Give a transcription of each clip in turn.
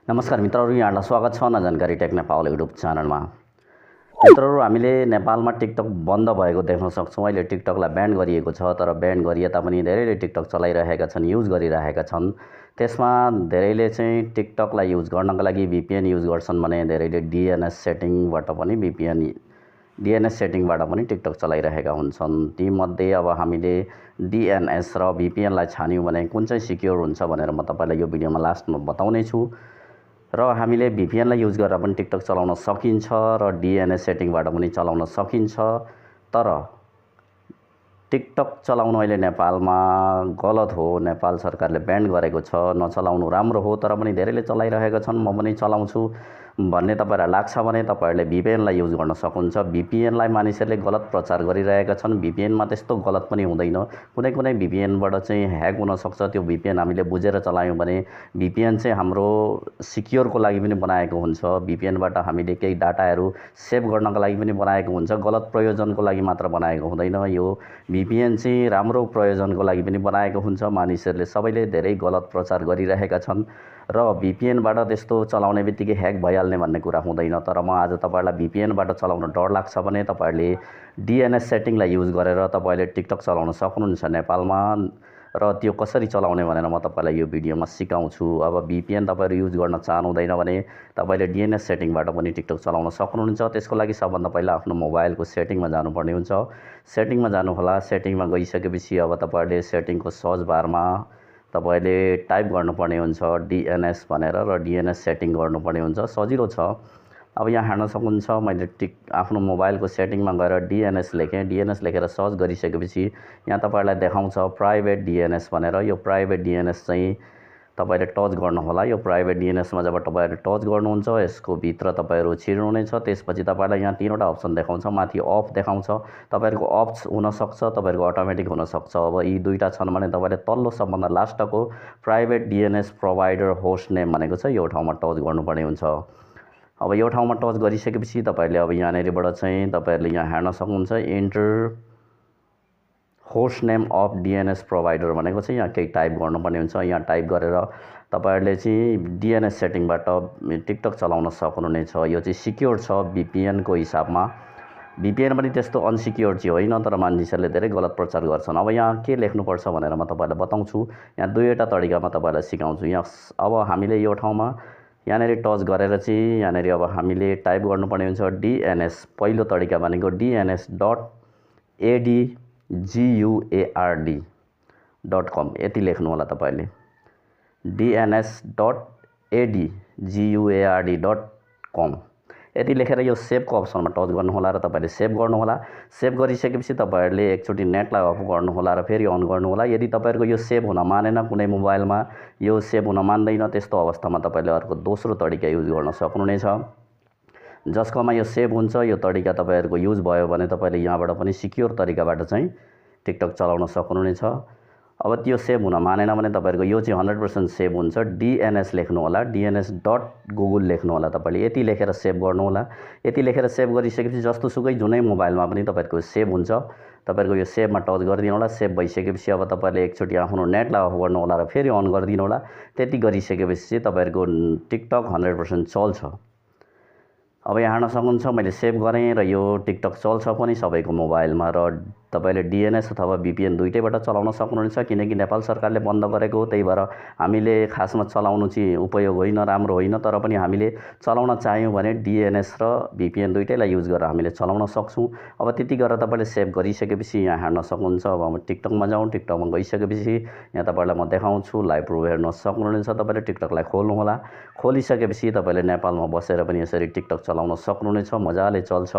नमस्कार मित्रहरू, यहाँलाई स्वागत छ जानकारी टेक्नेपाल युट्युब च्यानलमा। मित्रहरू, हामीले नेपालमा टिकटक बन्द भएको देख्न सक्छौँ। अहिले टिकटकलाई ब्यान गरिएको छ, तर ब्यान गरिए तापनि धेरैले टिकटक चलाइरहेका छन्, युज गरिरहेका छन्। त्यसमा धेरैले चाहिँ टिकटकलाई युज गर्नका लागि VPN युज गर्छन् भने धेरैले DNS सेटिङबाट पनि टिकटक चलाइरहेका हुन्छन्। तीमध्ये अब हामीले DNS र VPNलाई छान्यौँ भने कुन चाहिँ सिक्योर हुन्छ भनेर म तपाईँलाई यो भिडियोमा लास्टमा बताउने छु। र हामीले VPNलाई युज गरेर पनि टिकटक चलाउन सकिन्छ र DNS सेटिङबाट पनि चलाउन सकिन्छ। तर टिकटक चलाउनु अहिले नेपालमा गलत हो, नेपाल सरकारले ब्यान गरेको छ, नचलाउनु राम्रो हो। तर पनि धेरैले चलाइरहेका छन्, म पनि चलाउँछु भन्ने तपाईँहरूलाई लाग्छ भने तपाईँहरूले VPNलाई युज गर्न सक्नुहुन्छ। VPNलाई मानिसहरूले गलत प्रचार गरिरहेका छन्। VPNमा त्यस्तो गलत पनि हुँदैन। कुनै कुनै VPNबाट चाहिँ ह्याक हुनसक्छ। त्यो VPN हामीले बुझेर चलायौँ भने VPN चाहिँ हाम्रो सिक्योरको लागि पनि बनाएको हुन्छ। VPNबाट हामीले केही डाटाहरू सेभ गर्नका लागि पनि बनाएको हुन्छ, गलत प्रयोजनको लागि मात्र बनाएको हुँदैन। यो VPN चाहिँ राम्रो प्रयोजनको लागि पनि बनाएको हुन्छ। मानिसहरूले सबैले धेरै गलत प्रचार गरिरहेका छन् र VPNबाट त्यस्तो चलाउने बित्तिकै ह्याक भइहाल्ने भन्ने कुरा हुँदैन। तर म आज तपाईँलाई VPNबाट चलाउन डर लाग्छ भने तपाईँहरूले DNS सेटिङलाई युज गरेर तपाईँले टिकटक चलाउन सक्नुहुन्छ नेपालमा। र त्यो कसरी चलाउने भनेर म तपाईँलाई यो भिडियोमा सिकाउँछु। अब VPN तपाईँहरू युज गर्न चाहनुहुँदैन भने तपाईँले DNS सेटिङबाट पनि टिकटक चलाउन सक्नुहुन्छ। त्यसको लागि सबभन्दा पहिला आफ्नो मोबाइलको सेटिङमा जानुपर्ने हुन्छ। सेटिङमा जानुहोला। सेटिङमा गइसकेपछि अब तपाईँहरूले सेटिङको सर्च बारमा तपाईँले टाइप गर्नुपर्ने हुन्छ DNS भनेर र DNS सेटिङ गर्नुपर्ने हुन्छ। सजिलो छ। अब यहाँ हेर्न सक्नुहुन्छ, मैले आफ्नो मोबाइलको सेटिङमा गएर DNS लेखेँ। DNS लेखेर सर्च गरिसकेपछि यहाँ तपाईँहरूलाई देखाउँछ प्राइभेट DNS भनेर। यो प्राइभेट DNS चाहिँ तपाईँले टच गर्नुहोला। यो प्राइभेट DNSमा जब तपाईँहरूले टच गर्नुहुन्छ, यसको भित्र तपाईँहरू छिर्नुहुनेछ। त्यसपछि तपाईँलाई यहाँ तीनवटा अप्सन देखाउँछ। माथि अफ देखाउँछ, तपाईँहरूको अफ हुनसक्छ, तपाईँहरूको अटोमेटिक हुनसक्छ। अब यी दुईवटा छन् भने तपाईँले तल्लो सबभन्दा लास्टको private DNS provider host name भनेको छ, यो ठाउँमा टच गर्नुपर्ने हुन्छ। अब यो ठाउँमा टच गरिसकेपछि तपाईँहरूले अब यहाँनिरबाट चाहिँ तपाईँहरूले यहाँ हेर्न सक्नुहुन्छ enter host name of DNS provider भनेको चाहिँ यहाँ केही टाइप गर्नुपर्ने हुन्छ। यहाँ टाइप गरेर तपाईँहरूले चाहिँ DNS सेटिङबाट टिकटक चलाउन सक्नुहुनेछ। यो चाहिँ सिक्योर छ VPNको हिसाबमा। VPN पनि त्यस्तो अनसिक्योर चाहिँ होइन, तर मानिसहरूले धेरै गलत प्रचार गर्छन्। अब यहाँ के लेख्नुपर्छ भनेर म तपाईँलाई बताउँछु। यहाँ दुईवटा तरिकामा तपाईँलाई सिकाउँछु। यहाँ अब हामीले यो ठाउँमा यहाँनिर टच गरेर चाहिँ यहाँनिर अब हामीले टाइप गर्नुपर्ने हुन्छ DNS। पहिलो तरिका भनेको DNS.adguard.com यति लेख्नु होला तपाईँले। DNS.adguard.com यति लेखेर यो सेभको अप्सनमा टच गर्नुहोला र तपाईँले सेभ गर्नुहोला। सेभ गरिसकेपछि तपाईँहरूले एकचोटि नेटलाई अफ गर्नुहोला र फेरि अन गर्नुहोला। यदि तपाईँहरूको यो सेभ हुन मानेन, कुनै मोबाइलमा यो सेभ हुन मान्दैन, त्यस्तो अवस्थामा तपाईँले अर्को दोस्रो तरिका युज गर्न सक्नुहुनेछ। जसकोमा यो सेभ हुन्छ, यो तरिका तपाईँहरूको युज भयो भने तपाईँले यहाँबाट पनि सिक्योर तरिकाबाट चाहिँ टिकटक चलाउन सक्नुहुनेछ। अब त्यो सेभ हुन मानेन भने तपाईँहरूको यो चाहिँ 100% सेभ हुन्छ। DNS लेख्नु होला, DNS.Google लेख्नु होला। तपाईँले यति लेखेर सेभ गर्नुहोला। यति लेखेर सेभ गरिसकेपछि जस्तोसुकै जुनै मोबाइलमा पनि तपाईँको सेभ हुन्छ। तपाईँहरूको यो सेभमा टच गरिदिनु होला। सेभ भइसकेपछि अब तपाईँले एकचोटि आफ्नो नेटलाई अफ गर्नु होला र फेरि अन गरिदिनु होला। त्यति गरिसकेपछि चाहिँ तपाईँहरूको टिकटक 100% चल्छ। अब यहाँ हेर्न सक्नुहुन्छ, मैले सेभ गरेँ र यो टिकटक चल्छ पनि सबैको मोबाइलमा। र तपाईँले DNS अथवा VPN दुइटैबाट चलाउन सक्नुहुनेछ, किनकि नेपाल सरकारले बन्द गरेको हो। त्यही भएर हामीले खासमा चलाउनु चाहिँ उपयोग होइन, राम्रो होइन। तर पनि हामीले चलाउन चाह्यौँ भने DNS र VPN दुइटैलाई युज गरेर हामीले चलाउन सक्छौँ। अब त्यति गरेर तपाईँले सेभ गरिसकेपछि यहाँ हेर्न सक्नुहुन्छ। अब म टिकटकमा जाउँ। टिकटकमा गइसकेपछि यहाँ तपाईँलाई म देखाउँछु, लाइभ प्रुफ हेर्न सक्नुहुनेछ। तपाईँले टिकटकलाई खोल्नुहोला। खोलिसकेपछि तपाईँले नेपालमा बसेर पनि यसरी टिकटक चलाउन सक्नुहुनेछ, मजाले चल्छ।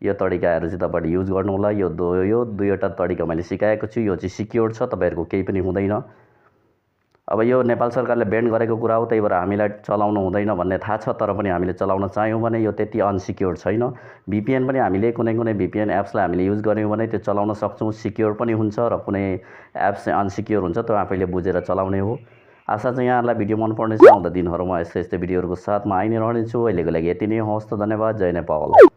यो तरिकाहरू चाहिँ तपाईँले युज गर्नुहोला। यो दुईवटा तरिका मैले सिकाएको छु। यो चाहिँ सिक्योर छ, तपाईँहरूको केही पनि हुँदैन। अब यो नेपाल सरकारले ब्यान गरेको कुरा हो, त्यही भएर हामीलाई चलाउनु हुँदैन भन्ने थाहा छ। तर पनि हामीले चलाउन चाह्यौँ भने यो त्यति अनसिक्योर छैन। VPN पनि हामीले कुनै VPN एप्सलाई हामीले युज गऱ्यौँ भने त्यो चलाउन सक्छौँ, सिक्योर पनि हुन्छ। र कुनै एप्स चाहिँ अनसिक्योर हुन्छ, त्यो आफैले बुझेर चलाउने हो। आशा चाहिँ यहाँहरूलाई भिडियो मन पर्नेछ। आउँदा दिनहरूमा यस्तै भिडियोहरूको साथमा आइ नै रहनेछु। अहिलेको लागि यति नै। हवस् त, धन्यवाद। जय नेपाल।